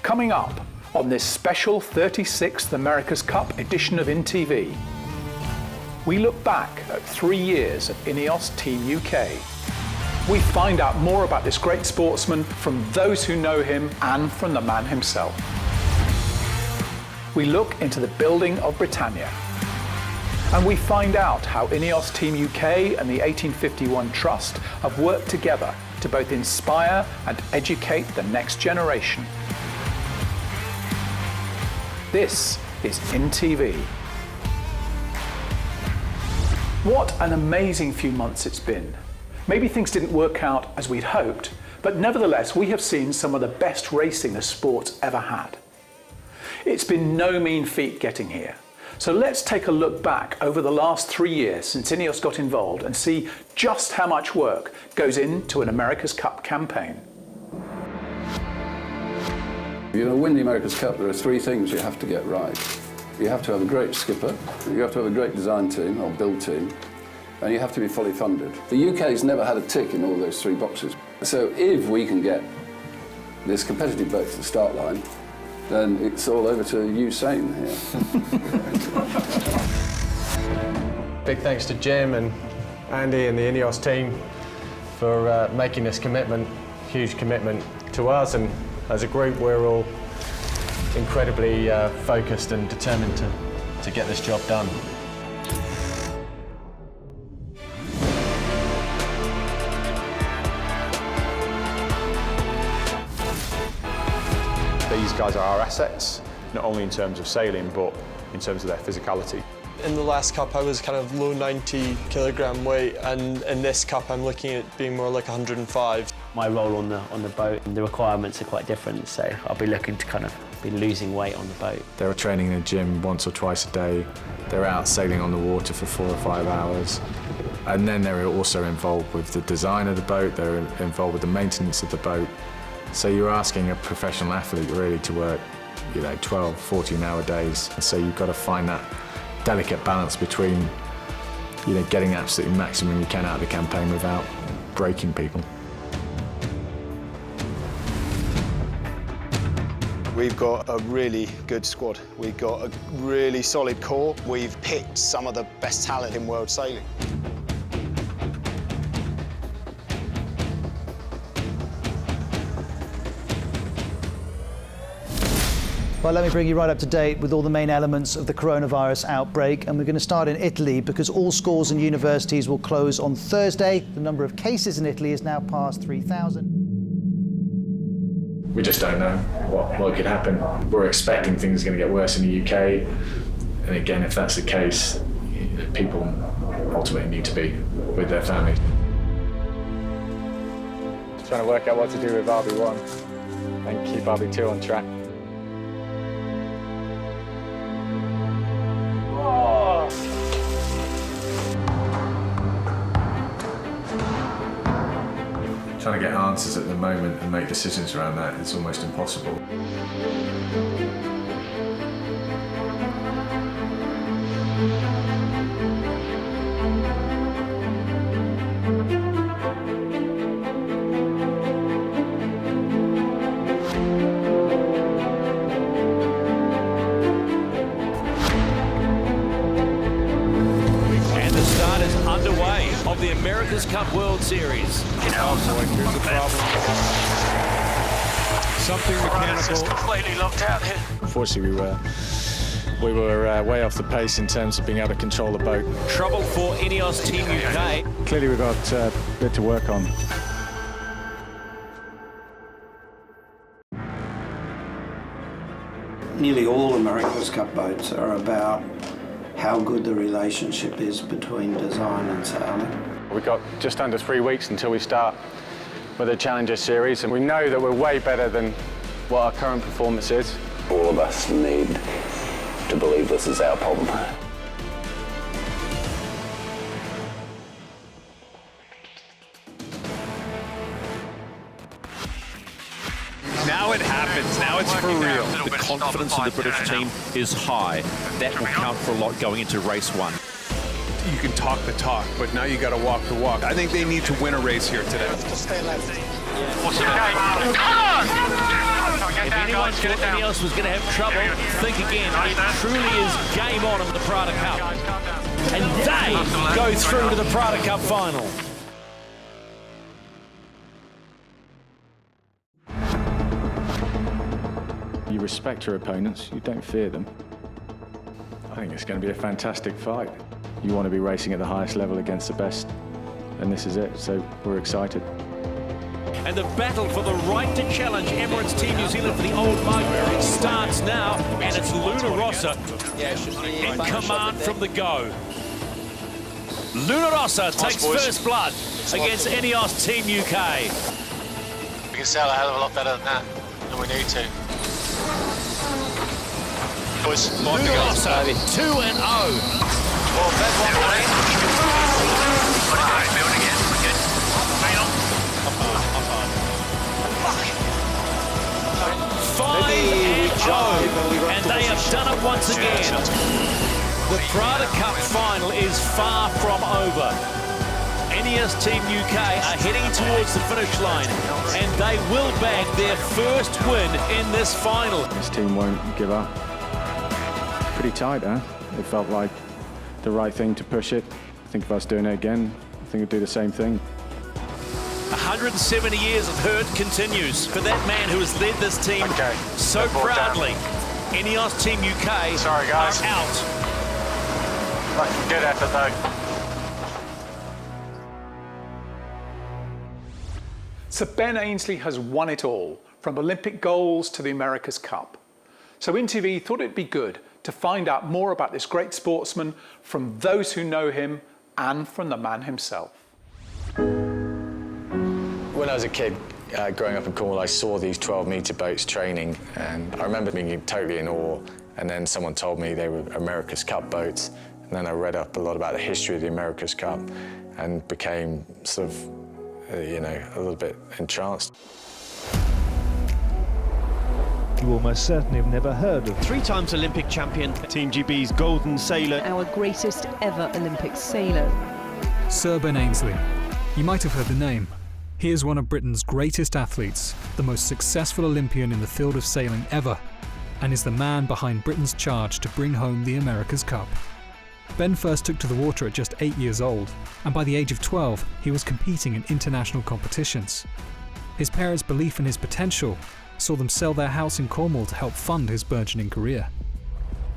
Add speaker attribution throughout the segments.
Speaker 1: Coming up on this special 36th America's Cup edition of INTV, we look back at 3 years of INEOS Team UK. We find out more about this great sportsman from those who know him and from the man himself. We look into the building of Britannia. And we find out how INEOS Team UK and the 1851 Trust have worked together to both inspire and educate the next generation. This is INTV. What an amazing few months it's been. Maybe things didn't work out as we'd hoped, but nevertheless we have seen some of the best racing the sport's ever had. It's been no mean feat getting here. So let's take a look back over the last 3 years since INEOS got involved and see just how much work goes into an America's Cup campaign.
Speaker 2: If you're going to win the America's Cup, there are 3 things you have to get right. You have to have a great skipper, you have to have a great design team or build team, and you have to be fully funded. The UK's never had a tick in all those 3 boxes. So if we can get this competitive boat to the start line, then it's all over to Usain here.
Speaker 3: Big thanks to Jim and Andy and the INEOS team for making this commitment, huge commitment to us, and as a group we're all incredibly focused and determined to get this job done.
Speaker 4: These guys are our assets, not only in terms of sailing, but in terms of their physicality.
Speaker 5: In the last cup I was kind of low 90 kilogram weight, and in this cup I'm looking at being more like 105.
Speaker 6: My role on the boat, the requirements are quite different, so I'll be looking to kind of be losing weight on the boat.
Speaker 7: They're training in the gym once or twice a day. They're out sailing on the water for 4 or 5 hours. And then they're also involved with the design of the boat, they're involved with the maintenance of the boat. So you're asking a professional athlete really to work, 12, 14-hour days. So you've got to find that delicate balance between, getting absolutely maximum you can out of the campaign without breaking people.
Speaker 8: We've got a really good squad. We've got a really solid core. We've picked some of the best talent in world sailing.
Speaker 9: Well, let me bring you right up to date with all the main elements of the coronavirus outbreak. And we're going to start in Italy because all schools and universities will close on Thursday. The number of cases in Italy is now past 3,000.
Speaker 7: We just don't know what could happen. We're expecting things are going to get worse in the UK. And again, if that's the case, people ultimately need to be with their families.
Speaker 4: Just trying to work out what to do with RB1 and keep RB2 on track.
Speaker 7: Trying to get answers at the moment and make decisions around that is almost impossible.
Speaker 10: Underway of the America's Cup World Series.
Speaker 11: Oh boy, here's the problem. Something mechanical.
Speaker 10: Completely locked out here.
Speaker 4: Unfortunately, we were way off the pace in terms of being able to control the boat.
Speaker 10: Trouble for INEOS Team UK.
Speaker 4: Clearly, we've got a bit to work on.
Speaker 12: Nearly all America's Cup boats are about how good the relationship is between design and sailing.
Speaker 4: We've got just under 3 weeks until we start with the Challenger Series, and we know that we're way better than what our current performance is.
Speaker 13: All of us need to believe this is our problem.
Speaker 10: Now it happens. Now it's for real.
Speaker 14: The confidence in the British team is high. That will count for a lot going into race 1.
Speaker 11: You can talk the talk, but now you got to walk the walk. I think they need to win a race here today.
Speaker 8: Just stay left.
Speaker 10: What's the game? Come on!
Speaker 15: If anyone thought INEOS was going to have trouble, think again. It truly is game on in the Prada Cup. And they go through to the Prada Cup final.
Speaker 7: You respect your opponents, you don't fear them. I think it's going to be a fantastic fight. You want to be racing at the highest level against the best, and this is it, so we're excited.
Speaker 15: And the battle for the right to challenge Emirates Team New Zealand for the old mug starts now, and it's Luna Rossa in command from the go. Luna Rossa takes first blood against INEOS Team UK.
Speaker 16: We can sail a hell of a lot better than that, and we need to. Boys,
Speaker 15: Luna Rossa, 2-0. And they have done it once again. The Prada Cup final is far from over. INEOS Team UK are heading towards the finish line, and they will bag their first win in this final.
Speaker 7: This team won't give up. Pretty tight, huh? It felt like the right thing to push it. I think if I was doing it again, I think I'd do the same thing.
Speaker 15: 170 years of hurt continues for that man who has led this team so proudly. INEOS Team UK
Speaker 16: Sorry, guys.
Speaker 15: are out.
Speaker 16: Good effort, though.
Speaker 1: Sir Ben Ainslie has won it all, from Olympic goals to the America's Cup. So INTV thought it'd be good to find out more about this great sportsman from those who know him and from the man himself.
Speaker 7: When I was a kid, growing up in Cornwall, I saw these 12-metre boats training, and I remember being totally in awe. And then someone told me they were America's Cup boats, and then I read up a lot about the history of the America's Cup and became sort of, you know, a little bit entranced.
Speaker 17: You almost certainly have never heard of.
Speaker 14: 3 times Olympic champion, Team GB's golden sailor.
Speaker 18: Our greatest ever Olympic sailor.
Speaker 19: Sir Ben Ainslie. You might have heard the name. He is one of Britain's greatest athletes, the most successful Olympian in the field of sailing ever, and is the man behind Britain's charge to bring home the America's Cup. Ben first took to the water at just 8 years old, and by the age of 12, he was competing in international competitions. His parents' belief in his potential saw them sell their house in Cornwall to help fund his burgeoning career.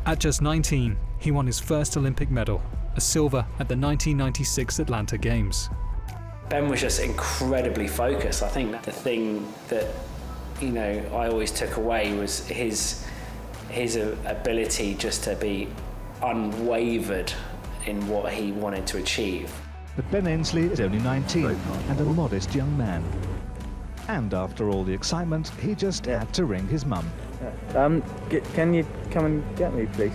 Speaker 19: At just 19, he won his first Olympic medal, a silver at the 1996 Atlanta Games.
Speaker 6: Ben was just incredibly focused. I think the thing that, you know, I always took away was his ability just to be unwavered in what he wanted to achieve.
Speaker 17: But Ben Ainslie is only 19 and a modest young man. And after all the excitement, he just had to ring his mum.
Speaker 20: Can you come and get me, please?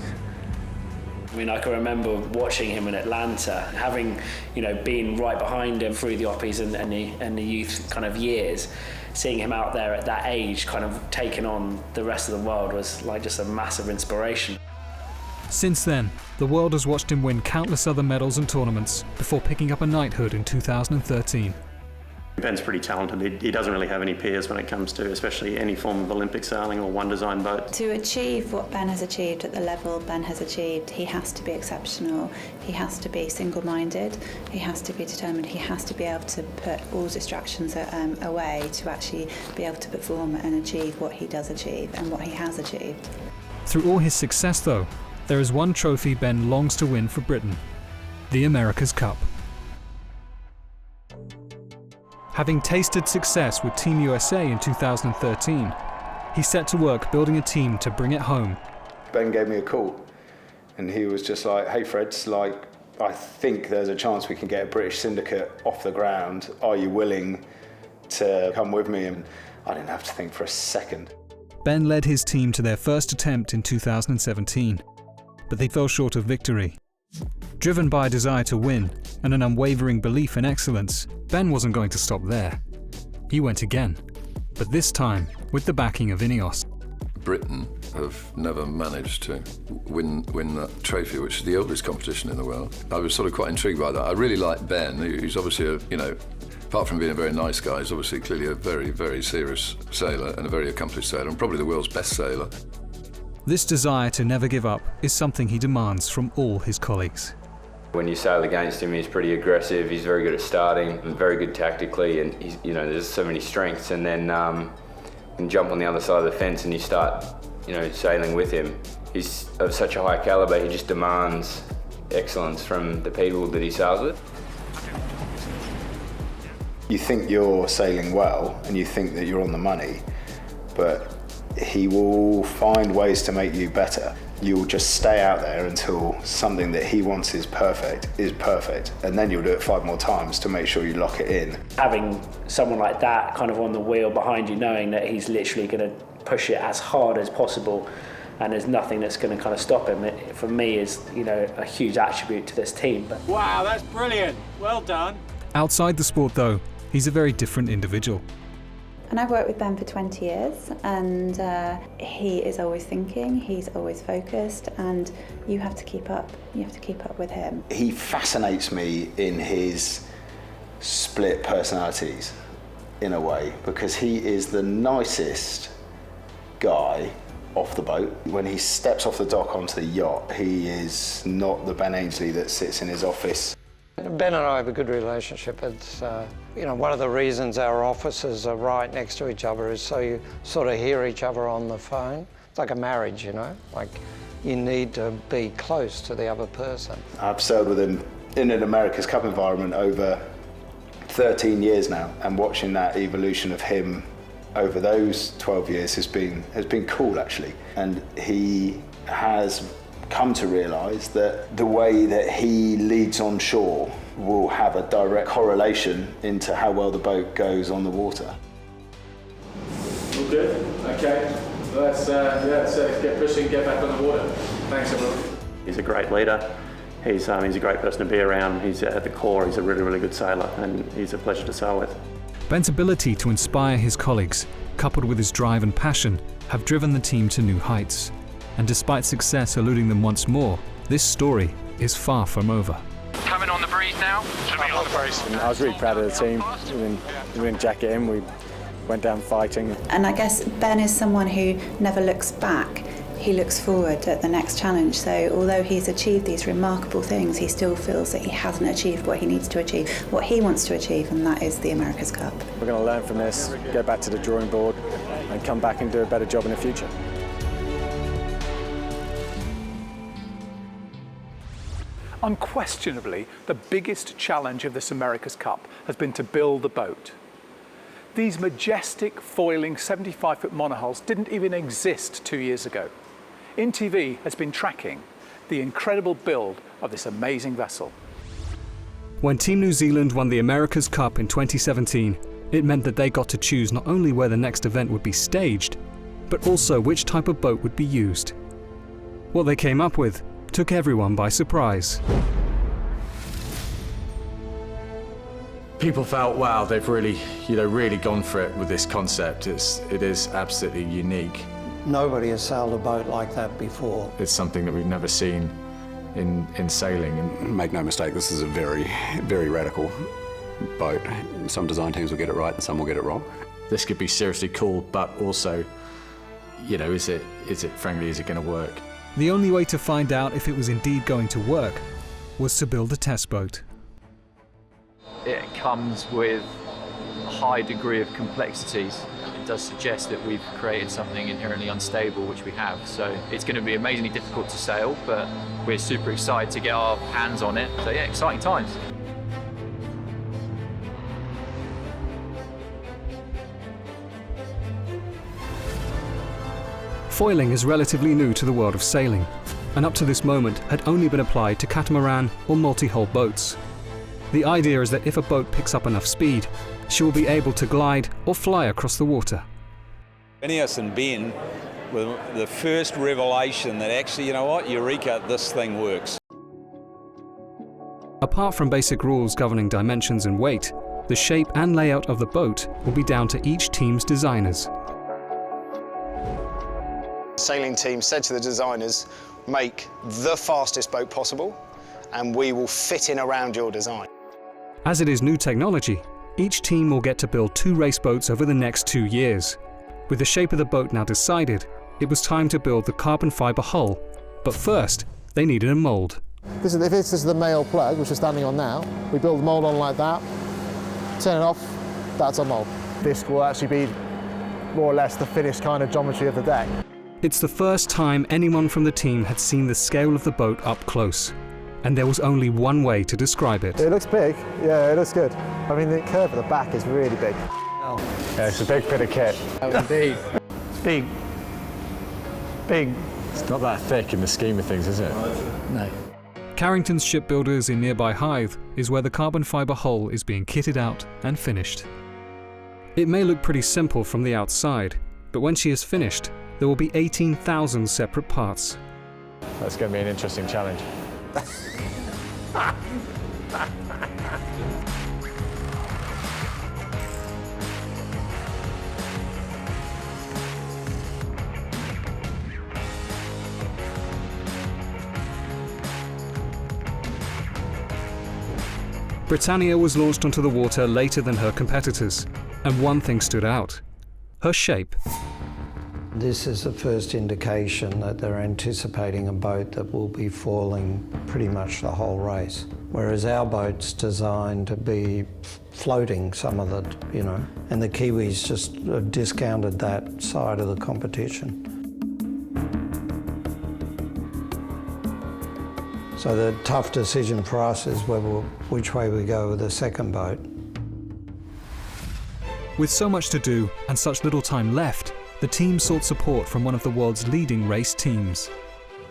Speaker 6: I mean, I can remember watching him in Atlanta, having, you know, been right behind him through the Oppies and the youth kind of years. Seeing him out there at that age, kind of taking on the rest of the world, was like just a massive inspiration.
Speaker 19: Since then, the world has watched him win countless other medals and tournaments before picking up a knighthood in 2013.
Speaker 21: Ben's pretty talented. He doesn't really have any peers when it comes to especially any form of Olympic sailing or one design boat.
Speaker 22: To achieve what Ben has achieved at the level Ben has achieved, he has to be exceptional, he has to be single-minded, he has to be determined, he has to be able to put all distractions away to actually be able to perform and achieve what he does achieve and what he has achieved.
Speaker 19: Through all his success though, there is one trophy Ben longs to win for Britain, the America's Cup. Having tasted success with Team USA in 2013, he set to work building a team to bring it home.
Speaker 23: Ben gave me a call and he was just like, hey Fred, I think there's a chance we can get a British syndicate off the ground. Are you willing to come with me? And I didn't have to think for a second.
Speaker 19: Ben led his team to their first attempt in 2017, but they fell short of victory. Driven by a desire to win and an unwavering belief in excellence, Ben wasn't going to stop there. He went again, but this time with the backing of INEOS.
Speaker 2: Britain have never managed to win that trophy, which is the oldest competition in the world. I was sort of quite intrigued by that. I really like Ben. He's obviously a Apart from being a very nice guy, he's obviously clearly a very, very serious sailor and a very accomplished sailor, and probably the world's best sailor.
Speaker 19: This desire to never give up is something he demands from all his colleagues.
Speaker 3: When you sail against him, he's pretty aggressive, he's very good at starting, and very good tactically, and he's, there's so many strengths, and then you jump on the other side of the fence and you start, sailing with him. He's of such a high caliber, he just demands excellence from the people that he sails with.
Speaker 23: You think you're sailing well and you think that you're on the money, but he will find ways to make you better. You'll just stay out there until something that he wants is perfect, and then you'll do it 5 more times to make sure you lock it in.
Speaker 6: Having someone like that kind of on the wheel behind you, knowing that he's literally going to push it as hard as possible and there's nothing that's going to kind of stop him, it, for me, is a huge attribute to this team. But
Speaker 15: wow, that's brilliant. Well done.
Speaker 19: Outside the sport, though, he's a very different individual.
Speaker 22: And I've worked with Ben for 20 years, and he is always thinking, he's always focused, and you have to keep up. You have to keep up with him.
Speaker 23: He fascinates me in his split personalities, in a way, because he is the nicest guy off the boat. When he steps off the dock onto the yacht, he is not the Ben Ainslie that sits in his office.
Speaker 5: Ben and I have a good relationship. It's one of the reasons our offices are right next to each other is so you sort of hear each other on the phone. It's like a marriage, like you need to be close to the other person.
Speaker 23: I've sailed with him in an America's Cup environment over 13 years now, and watching that evolution of him over those 12 years has been cool, actually. And he has come to realise that the way that he leads on shore will have a direct correlation into how well the boat goes on the water.
Speaker 4: All good? Okay. Let's get pushing, get back on the water. Thanks, everyone.
Speaker 21: He's a great leader. He's a great person to be around. He's at the core. He's a really, really good sailor, and he's a pleasure to sail with.
Speaker 19: Ben's ability to inspire his colleagues, coupled with his drive and passion, have driven the team to new heights. And despite success eluding them once more, this story is far from over.
Speaker 9: Coming on the breeze now? Should be on the breeze.
Speaker 4: I was really proud of the team. We didn't jack it in, we went down fighting.
Speaker 22: And I guess Ben is someone who never looks back. He looks forward at the next challenge. So although he's achieved these remarkable things, he still feels that he hasn't achieved what he needs to achieve, what he wants to achieve, and that is the America's Cup.
Speaker 4: We're going to learn from this, go back to the drawing board and come back and do a better job in the future.
Speaker 1: Unquestionably, the biggest challenge of this America's Cup has been to build the boat. These majestic foiling 75-foot monohulls didn't even exist 2 years ago. INTV has been tracking the incredible build of this amazing vessel.
Speaker 19: When Team New Zealand won the America's Cup in 2017, it meant that they got to choose not only where the next event would be staged, but also which type of boat would be used. What they came up with took everyone by surprise.
Speaker 7: People felt, wow, they've really, really gone for it with this concept. It is absolutely unique.
Speaker 5: Nobody has sailed a boat like that before.
Speaker 7: It's something that we've never seen in sailing. And
Speaker 24: make no mistake, this is a very, very radical boat. Some design teams will get it right and some will get it wrong.
Speaker 7: This could be seriously cool, but also, is it going to work?
Speaker 19: The only way to find out if it was indeed going to work was to build a test boat.
Speaker 25: It comes with a high degree of complexities. It does suggest that we've created something inherently unstable, which we have. So it's going to be amazingly difficult to sail, but we're super excited to get our hands on it. So yeah, exciting times.
Speaker 19: Foiling is relatively new to the world of sailing, and up to this moment had only been applied to catamaran or multi-hull boats. The idea is that if a boat picks up enough speed, she will be able to glide or fly across the water.
Speaker 26: INEOS and Ben were the first revelation that actually, eureka, this thing works.
Speaker 19: Apart from basic rules governing dimensions and weight, the shape and layout of the boat will be down to each team's designers.
Speaker 23: The sailing team said to the designers, make the fastest boat possible and we will fit in around your design.
Speaker 19: As it is new technology, Each team will get to build 2 race boats over the next 2 years. With the shape of the boat now decided, it was time to build the carbon fibre hull. But first, they needed a mould.
Speaker 8: If this is the male plug, which we're standing on now, we build the mould on like that, turn it off, that's our mould. This will actually be more or less the finished kind of geometry of the deck.
Speaker 19: It's the first time anyone from the team had seen the scale of the boat up close, and there was only one way to describe it.
Speaker 8: It looks big, yeah, it looks good. I mean, the curve at the back is really big.
Speaker 4: Yeah, it's a big bit of kit.
Speaker 8: Oh, indeed.
Speaker 4: It's big. Big. It's not that thick in the scheme of things, is it?
Speaker 8: No.
Speaker 19: Carrington's Shipbuilders in nearby Hythe is where the carbon fibre hull is being kitted out and finished. It may look pretty simple from the outside, but when she is finished, there will be 18,000 separate parts.
Speaker 4: That's going to be an interesting challenge.
Speaker 19: Britannia was launched onto the water later than her competitors, and one thing stood out: her shape.
Speaker 5: This is the first indication that they're anticipating a boat that will be foiling pretty much the whole race, whereas our boat's designed to be floating some of the, and the Kiwis just discounted that side of the competition. So the tough decision for us is which way we go with the second boat.
Speaker 19: With so much to do and such little time left, the team sought support from one of the world's leading race teams.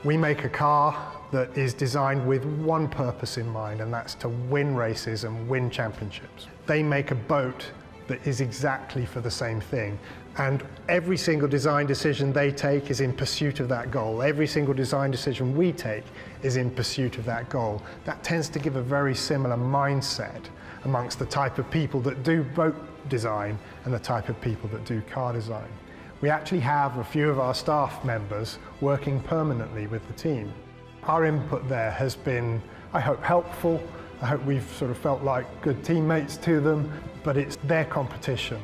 Speaker 10: We make a car that is designed with one purpose in mind, and that's to win races and win championships. They make a boat that is exactly for the same thing. And every single design decision they take is in pursuit of that goal. Every single design decision we take is in pursuit of that goal. That tends to give a very similar mindset amongst the type of people that do boat design and the type of people that do car design. We actually have a few of our staff members working permanently with the team. Our input there has been, I hope, helpful. I hope we've sort of felt like good teammates to them, but it's their competition.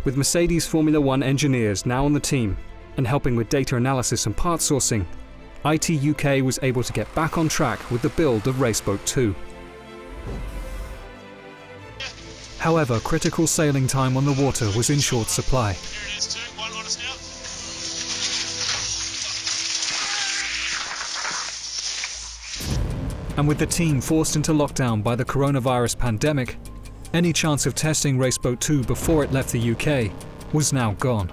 Speaker 19: With Mercedes Formula One engineers now on the team and helping with data analysis and part sourcing, IT UK was able to get back on track with the build of Raceboat 2. However, critical sailing time on the water was in short supply. And with the team forced into lockdown by the coronavirus pandemic, any chance of testing Raceboat 2 before it left the UK was now gone.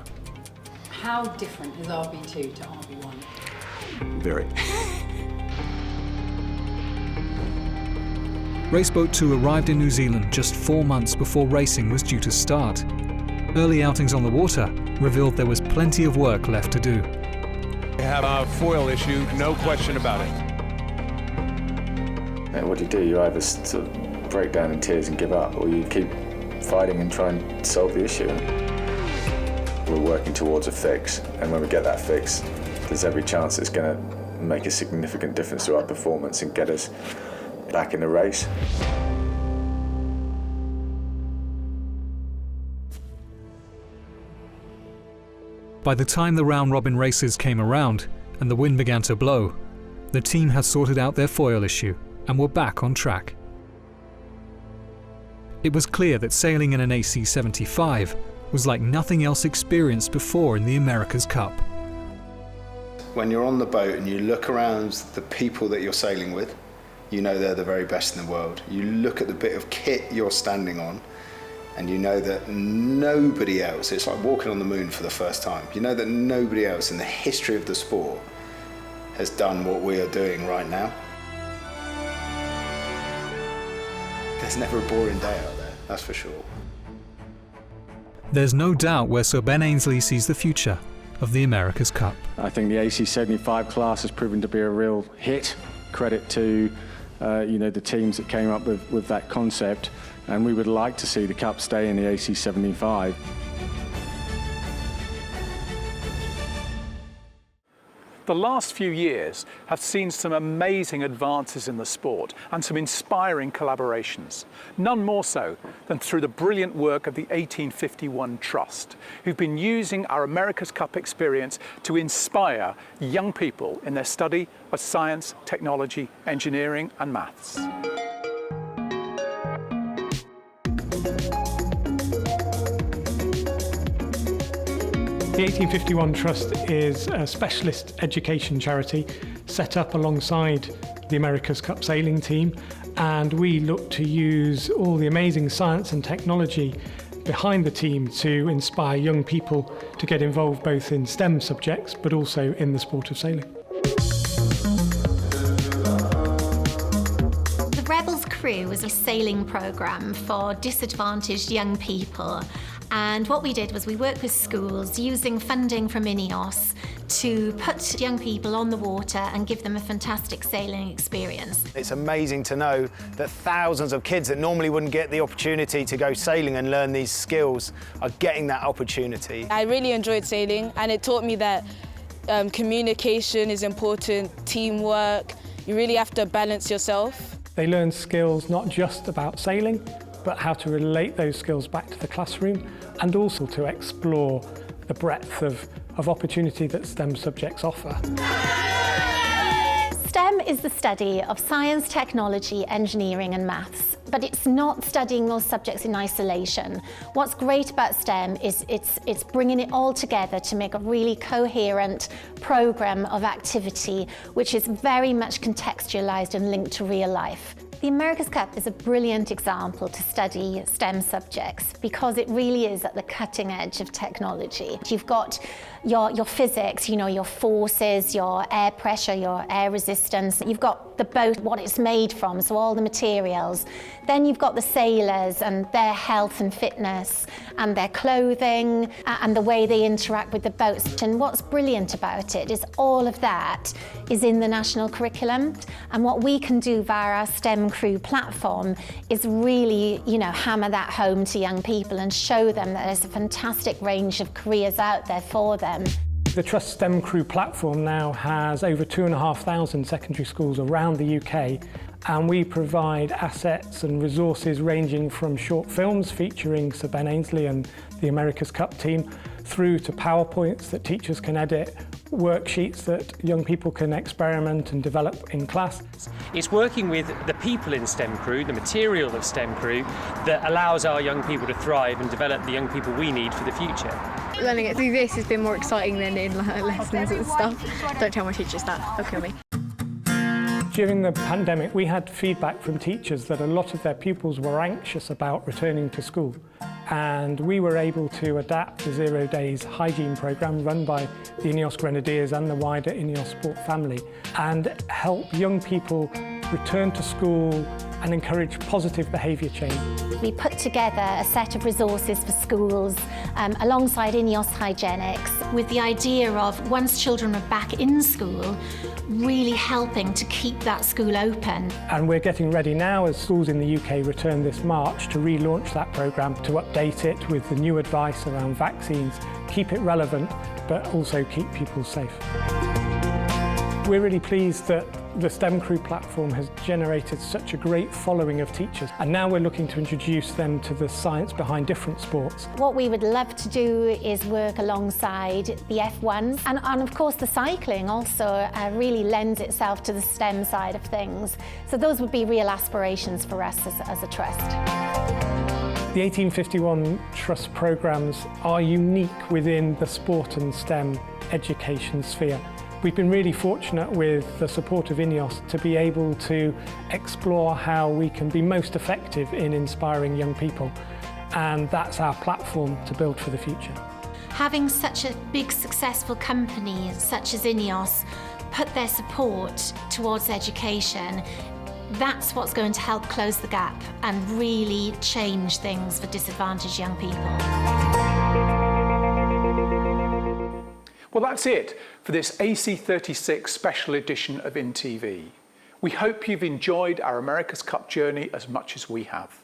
Speaker 11: How different is RB2 to RB1?
Speaker 24: Very.
Speaker 19: Raceboat 2 arrived in New Zealand just 4 months before racing was due to start. Early outings on the water revealed there was plenty of work left to do.
Speaker 12: We have a foil issue, no question about it.
Speaker 7: And what do? You either sort of break down in tears and give up, or you keep fighting and try and solve the issue. We're working towards a fix, and when we get that fix, there's every chance it's going to make a significant difference to our performance and get us back in the race.
Speaker 19: By the time the round-robin races came around and the wind began to blow, the team had sorted out their foil issue and were back on track. It was clear that sailing in an AC35 was like nothing else experienced before in the America's Cup.
Speaker 23: When you're on the boat and you look around the people that you're sailing with, you know they're the very best in the world. You look at the bit of kit you're standing on and you know that nobody else, it's like walking on the moon for the first time. You know that nobody else in the history of the sport has done what we are doing right now. There's never a boring day out there, that's for sure.
Speaker 19: There's no doubt where Sir Ben Ainslie sees the future of the America's Cup.
Speaker 4: I think the AC75 class has proven to be a real hit. Credit to the teams that came up with that concept, and we would like to see the Cup stay in the AC75.
Speaker 1: The last few years have seen some amazing advances in the sport and some inspiring collaborations, none more so than through the brilliant work of the 1851 Trust, who've been using our America's Cup experience to inspire young people in their study of science, technology, engineering and maths.
Speaker 13: The 1851 Trust is a specialist education charity set up alongside the America's Cup sailing team, and we look to use all the amazing science and technology behind the team to inspire young people to get involved both in STEM subjects but also in the sport of sailing.
Speaker 14: The Rebels Crew was a sailing programme for disadvantaged young people. And what we did was we worked with schools using funding from INEOS to put young people on the water and give them a fantastic sailing experience.
Speaker 16: It's amazing to know that thousands of kids that normally wouldn't get the opportunity to go sailing and learn these skills are getting that opportunity.
Speaker 17: I really enjoyed sailing, and it taught me that communication is important, teamwork. You really have to balance yourself.
Speaker 13: They learn skills not just about sailing, but how to relate those skills back to the classroom and also to explore the breadth of opportunity that STEM subjects offer.
Speaker 14: STEM is the study of science, technology, engineering and maths, but it's not studying those subjects in isolation. What's great about STEM is it's bringing it all together to make a really coherent programme of activity which is very much contextualised and linked to real life. The America's Cup is a brilliant example to study STEM subjects because it really is at the cutting edge of technology. You've got your physics, you know, your forces, your air pressure, your air resistance. You've got the boat, what it's made from, so all the materials. Then you've got the sailors and their health and fitness and their clothing and the way they interact with the boats. And what's brilliant about it is all of that is in the national curriculum. And what we can do via our STEM Crew platform is really, you know, hammer that home to young people and show them that there's a fantastic range of careers out there for them.
Speaker 13: The Trust STEM Crew platform now has over 2,500 secondary schools around the UK, and we provide assets and resources ranging from short films featuring Sir Ben Ainslie and the America's Cup team through to PowerPoints that teachers can edit, worksheets that young people can experiment and develop in class.
Speaker 18: It's working with the people in STEM Crew, the material of STEM Crew, that allows our young people to thrive and develop the young people we need for the future.
Speaker 20: Learning it through this has been more exciting than in lessons and stuff. Don't tell my teachers that, they'll kill me.
Speaker 13: During the pandemic, we had feedback from teachers that a lot of their pupils were anxious about returning to school. And we were able to adapt the 0 Days hygiene programme run by the INEOS Grenadiers and the wider INEOS Sport family and help young people return to school and encourage positive behaviour change.
Speaker 14: We put together a set of resources for schools alongside INEOS Hygienics with the idea of, once children are back in school, really helping to keep that school open.
Speaker 13: And we're getting ready now, as schools in the UK return this March, to relaunch that programme, to update it with the new advice around vaccines, keep it relevant, but also keep people safe. We're really pleased that the STEM Crew platform has generated such a great following of teachers, and now we're looking to introduce them to the science behind different sports.
Speaker 14: What we would love to do is work alongside the F1s, and of course the cycling also really lends itself to the STEM side of things. So those would be real aspirations for us as a trust.
Speaker 13: The 1851 Trust programmes are unique within the sport and STEM education sphere. We've been really fortunate with the support of INEOS to be able to explore how we can be most effective in inspiring young people, and that's our platform to build for the future.
Speaker 14: Having such a big successful company such as INEOS put their support towards education, that's what's going to help close the gap and really change things for disadvantaged young people.
Speaker 1: Well, that's it for this AC36 special edition of INTV. We hope you've enjoyed our America's Cup journey as much as we have.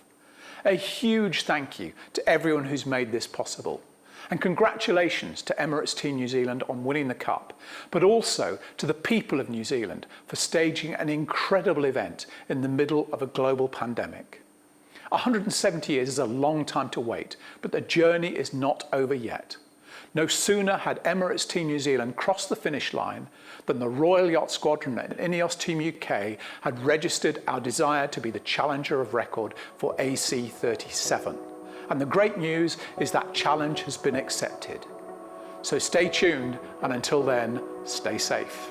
Speaker 1: A huge thank you to everyone who's made this possible. And congratulations to Emirates Team New Zealand on winning the Cup, but also to the people of New Zealand for staging an incredible event in the middle of a global pandemic. 170 years is a long time to wait, but the journey is not over yet. No sooner had Emirates Team New Zealand crossed the finish line than the Royal Yacht Squadron and INEOS Team UK had registered our desire to be the challenger of record for AC37. And the great news is that challenge has been accepted. So stay tuned, and until then, stay safe.